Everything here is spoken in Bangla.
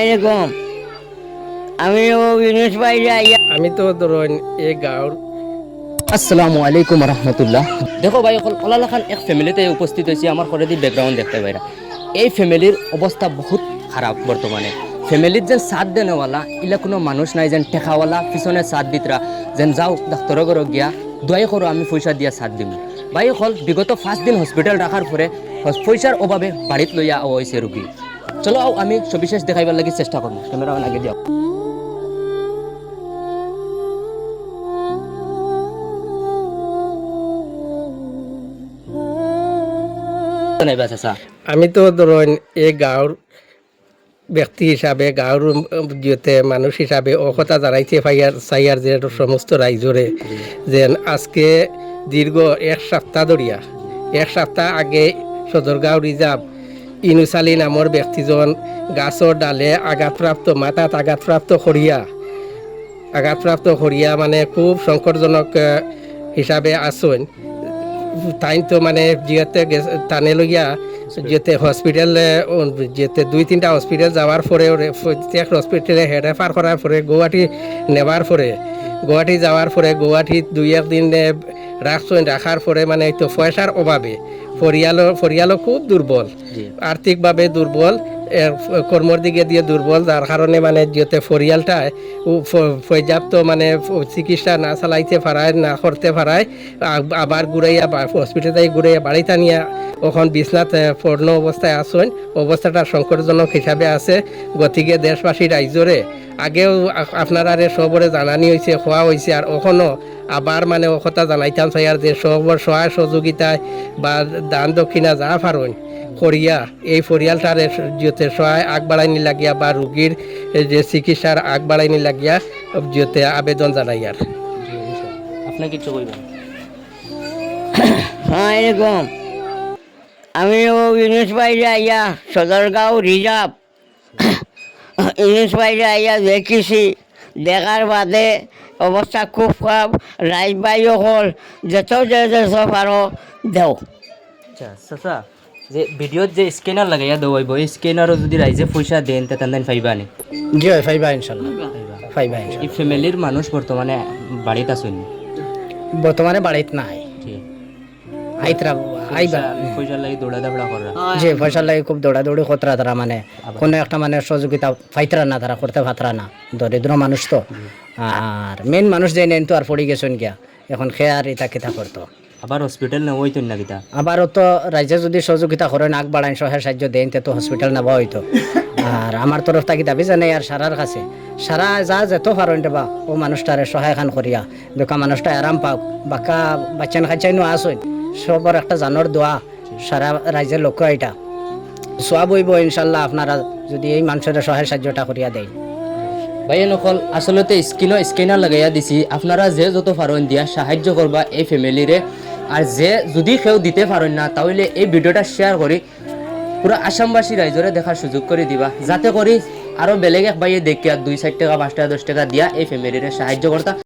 এরকম আমি ইউনুস ভাই আমি তো ধরুন এই গাঁৱৰ আসসালামু আলাইকুম রহমতুল্লাহ। দেখো ভাই ওলালাখান এক ফ্যামিলিতে উপস্থিত হয়েছি। আমার ঘরে দিয়ে ব্যাকগ্রাউন্ড দেখতে পাইরা এই ফ্যামিলির অবস্থা বহুত খারাপ বর্তমানে। ফ্যামিলির যেন সাথ দেনেওয়ালা ইলা কোনো মানুষ নাই, যেন টেকাওয়ালা পিছনে সাথ দিতরা যেন যাও ডাক্তার ঘর গিয়া দোয়াই করো আমি পয়সা দিয়া সাথ দিম। ভাই হল বিগত 5 দিন হসপিটাল রাখার পরে পয়সার অভাবে বাড়িত লইয়া হয়েছে রুগী। চলো আমি সবিশেষ দেখাইবার লাগি চেষ্টা করবো। ক্যামেরা আগে দিও। আমি তো ধরুন এই গাঁৱৰ ব্যক্তি হিসাবে গাঁৱৰ যিতে মানুষ হিসাবে ও কথা জানাইছে চাইয়ার যে সমস্ত রাইজরে যেন আজকে দীর্ঘ এক সপ্তাহ আগে সদরগাঁও রিজার্ভ ইনুস আলী নামৰ ব্যক্তিজন গাছৰ ডালে মাথাত আঘাতপ্রাপ্ত করিয়া মানে খুব সংকটজনক হিসাবে আসুন। তাই তো মানে যেতে টানে লইয়া যেতে হসপিটাল যেতে 2-3টা হসপিটাল যাওয়ার পরে প্রত্যেক হসপিটালে রেফার করার পরে গুয়াহাটি যাওয়ার পরে গুয়াহাটিত 2-1 দিন রাখার পরে মানে তো পয়সার অভাবে পরিয়ালও খুব দুর্বল, আর্থিকভাবে দুর্বল, কর্মর দিকে দিয়ে দুর্বল, যার কারণে মানে যেতে পরিয়ালটায় পর্যাপ্ত মানে চিকিৎসা না চালাইতে পারায় না করতে পারায় আবার হসপিটালে ঘুরাইয়া বাড়িতে নিয়ে ওখান বিছনাথ পূর্ণ অবস্থায় আসুন। অবস্থাটা সংকটজনক হিসাবে আছে। গতিকে দেশবাসী রাইজরে আগেও আপনারা সবরে জানানি হয়েছে, খোয়া হয়েছে, আর ওখানো আবার মানে ও কথা জানাইতাম চাই আর যে সবর সহায় সহযোগিতায় বা দান দক্ষিণা যা পারেন করিয়া এই পরিয়ালটার যাতে সহায় আগবাড়াইনি লাগিয়া বা রুগীর যে চিকিৎসার আগবাড়াইনি লাগিয়া যাতে আবেদন জানাই। আর আপনার কিছু কইবেন? এরকম আমি ইউনুস ভাই আইয়া সদরগাঁও রিজার্ভ ইউনুস ভাই আইয়া দেখেছি। দেখার বাদে অবস্থা খুব খারাপ। রাইজ ভাইও হল যত পারো দেও। আচ্ছা চাচা, যে ভিডিওত যে স্ক্যানার লাগাইয়া দেওয়াইব এই স্ক্যানারও যদি রাইজে পয়সা দেন তেন পাইবা নি? জি হয়, পাইবা ইনশাল্লাহ, পাইবা। এই ফ্যামিলির মানুষ বর্তমানে বাড়িতে আসেন? বর্তমানে বাড়িত নাই, পয়সা লাগি দৌড়া দাবড়া করা। যে পয়সার লাগে খুব দৌড়াদৌড়ি খতরা তারা মানে কোনো একটা মানে সহযোগিতা পাইতরা না, তারা করতে পাতরা না, দরিদ্র মানুষ তো। আর মেন মানুষ যে নেন তো আর পড়ে গেছেন গিয়া এখন খেয়ে আর এটা কেতা করতো। আবার হসপিটাল নেওয়া হইতো না কিতা? আবারও তো রাজ্যে যদি সহযোগিতা করেন আগ বাড়ান সহায় সাহায্য দেন তো হসপিটাল নেওয়া হইতো। আর আমার তরফ থাকি দাবি জানাই আর সারার কাছে সারা যা যেত পারেন বা ও মানুষটারে সহায় খান করিয়া বেকা মানুষটা আরাম পাক, বাকা বাচ্চান খাচ্চাইনো আসুন সবর একটা জানোর দোয়া সারা রাজ্যের লক্ষ্য এটা সোয়াব হইব ইনশাল্লাহ আপনারা যদি এই মানুষের সহায় সাহায্যটা করিয়া দেয়। ভাই নকল আসলতে স্ক্যানার লাগাইয়া দিছি, আপনারা যে যত পারেন দিয়া সাহায্য করবা এই ফ্যামিলিরে। আর যে যদি কেউ দিতে পারেন না তাহলে এই ভিডিওটা শেয়ার করি পুরো আসামবাসী রাইজরে দেখার সুযোগ করে দিবা, যাতে করি আরো বেলেগ এক ভাইয়ে দেখিয়া 2-4 টাকা 5 টাকা 10 টাকা দিয়া এই ফ্যামিলিরে সাহায্য করতা।